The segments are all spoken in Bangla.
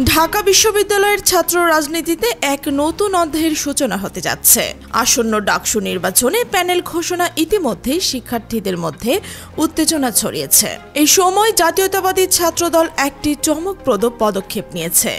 ঢাকা বিশ্ববিদ্যালয়ের ছাত্র রাজনীতিতে এক নতুন অধ্যায়ের সূচনা হতে যাচ্ছে। আসন্ন ডাকসু নির্বাচনে প্যানেল ঘোষণা ইতিমধ্যেই শিক্ষার্থীদের মধ্যে উত্তেজনা ছড়িয়েছে। এই সময় জাতীয়তাবাদী ছাত্রদল একটি চমকপ্রদ পদক্ষেপ নিয়েছে।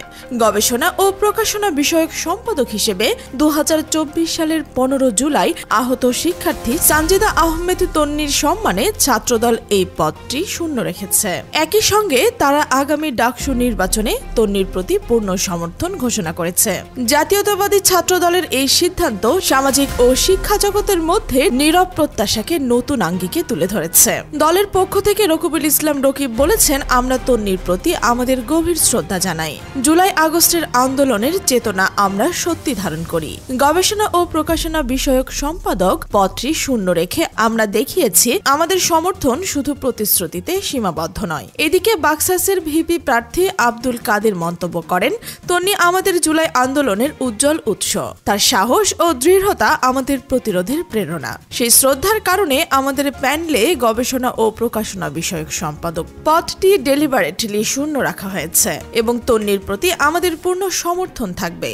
গবেষণা ও প্রকাশনা বিষয়ক সম্পাদক হিসেবে 2024 সালের 15 জুলাই আহত শিক্ষার্থী সানজিদা আহমেদ তন্নির সম্মানে ছাত্রদল এই পদটি শূন্য রেখেছে। একই সঙ্গে তারা আগামী ডাকসু নির্বাচনে তন্নির প্রতি পূর্ণ সমর্থন ঘোষণা করেছে। জাতীয়তাবাদী ছাত্রদলের এই সিদ্ধান্ত সামাজিক ও শিক্ষা জগতের মধ্যে নীরব প্রত্যাশাকে নতুন আঙ্গিকে তুলে ধরেছে। দলের পক্ষ থেকে রকিবুল ইসলাম রকিব বলেছেন, আমরা তন্নির প্রতি আমাদের গভীর শ্রদ্ধা জানাই। জুলাই আগস্টের আন্দোলনের চেতনা আমরা সত্যি ধারণ করি। গবেষণা ও প্রকাশনা বিষয়ক সম্পাদক পদটি শূন্য রেখে আমরা দেখিয়েছি আমাদের সমর্থন শুধু প্রতিশ্রুতিতে সীমাবদ্ধ নয়। এদিকে বাক্সাসের ভিপি প্রার্থী আব্দুল কাদের মন্তব্য করেন, তন্নি আমাদের জুলাই আন্দোলনের উজ্জ্বল উৎস। তার সাহস ও দৃঢ়তা আমাদের প্রতিরোধের প্রেরণা। সেই শ্রদ্ধার কারণে আমাদের প্যানেলে গবেষণা ও প্রকাশনা বিষয়ক সম্পাদক পদটি ডেলিবারেটলি শূন্য রাখা হয়েছে এবং তন্নির প্রতি আমাদের পূর্ণ সমর্থন থাকবে।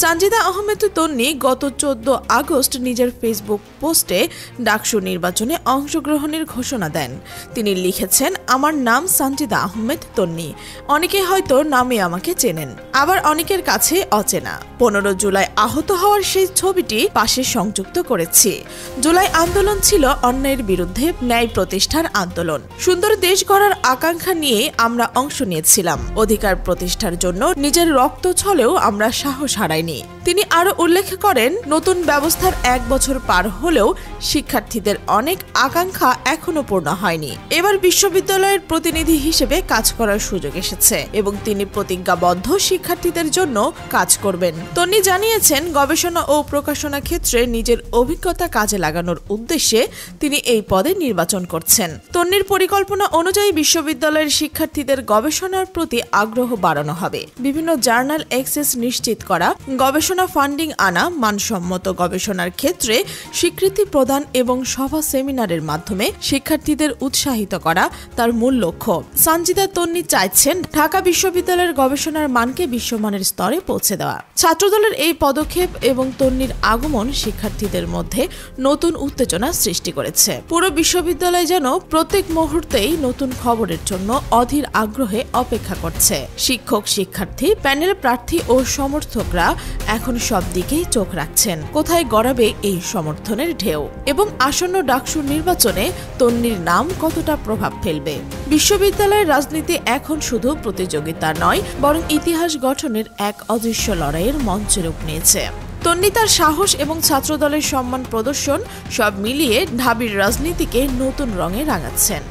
সানজিদা আহমেদ তন্নি গত 14 আগস্ট নিজের ফেসবুক পোস্টে ডাকসু নির্বাচনে অংশগ্রহণের ঘোষণা দেন। তিনি লিখেছেন, আমার নাম সানজিদা আহমেদ তন্নি। অনেকে হয়তো নামে আমাকে চেনেন, আবার অনেকের কাছে অচেনা। 15 জুলাই আহত হওয়ার সেই ছবিটি পাশে সংযুক্ত করেছি। জুলাই আন্দোলন ছিল অন্যায়ের বিরুদ্ধে ন্যায় প্রতিষ্ঠার আন্দোলন। সুন্দর দেশ গড়ার আকাঙ্ক্ষা নিয়ে আমরা অংশ নিয়েছিলাম। অধিকার প্রতিষ্ঠার জন্য নিজের রক্ত ছলেও আমরা সাহস হারাইনি। তিনি আরো উল্লেখ করেন, নতুন ব্যবস্থার 1 বছর পার হলেও শিক্ষার্থীদের অনেক আকাঙ্ক্ষা এখনো পূর্ণ হয়নি। এবার বিশ্ববিদ্যালয়ের প্রতিনিধি হিসেবে কাজ করার সুযোগ এসেছে এবং তিনি প্রতিজ্ঞাবদ্ধ শিক্ষার্থীদের জন্য কাজ করবেন। তন্নি জানিয়েছেন, গবেষণা ও প্রকাশনা ক্ষেত্রে নিজের অভিজ্ঞতা কাজে লাগানোর উদ্দেশ্যে তিনি এই পদে নির্বাচন করছেন। তন্নির পরিকল্পনা অনুযায়ী বিশ্ববিদ্যালয়ের শিক্ষার্থীদের গবেষণার প্রতি আগ্রহ বাড়ানো হবে। বিভিন্ন জার্নাল অ্যাক্সেস নিশ্চিত করা, গবেষণা ফান্ডিং আনা, মানসম্মত গবেষণার ক্ষেত্রে স্বীকৃতি প্রদান এবং সভা সেমিনারের মাধ্যমে শিক্ষার্থীদের উৎসাহিত করা তার মূল লক্ষ্য। সানজিদা তন্নি চাইছেন ঢাকা বিশ্ববিদ্যালয়ের গবেষণার মানকে বিশ্বমানের স্তরে পৌঁছে দেওয়া। ছাত্রদলের এই পদক্ষেপ এবং তন্নির আগমন শিক্ষার্থীদের মধ্যে নতুন উত্তেজনা সৃষ্টি করেছে। পুরো বিশ্ববিদ্যালয় যেন প্রত্যেক মুহূর্তেই নতুন খবরের জন্য অধীর আগ্রহে অপেক্ষা করছে। শিক্ষক, শিক্ষার্থী, প্যানেল প্রার্থী ও সমর্থকরা এখন সব দিকেই চোখ রাখছেন কোথায় গড়াবে এই সমর্থনের ঢেউ এবং আসন্ন ডাকসু নির্বাচনে তন্নির নাম কতটা প্রভাব ফেলবে। বিশ্ববিদ্যালয়ের রাজনীতি এখন শুধু প্রতিযোগিতা নয়, বরং ইতিহাস গঠনের এক অদৃশ্য লড়াইয়ের মঞ্চে রূপ নিয়েছে। তন্নি তার সাহস এবং ছাত্রদলের সম্মান প্রদর্শন সব মিলিয়ে ঢাবির রাজনীতিকে নতুন রঙে রাঙাচ্ছেন।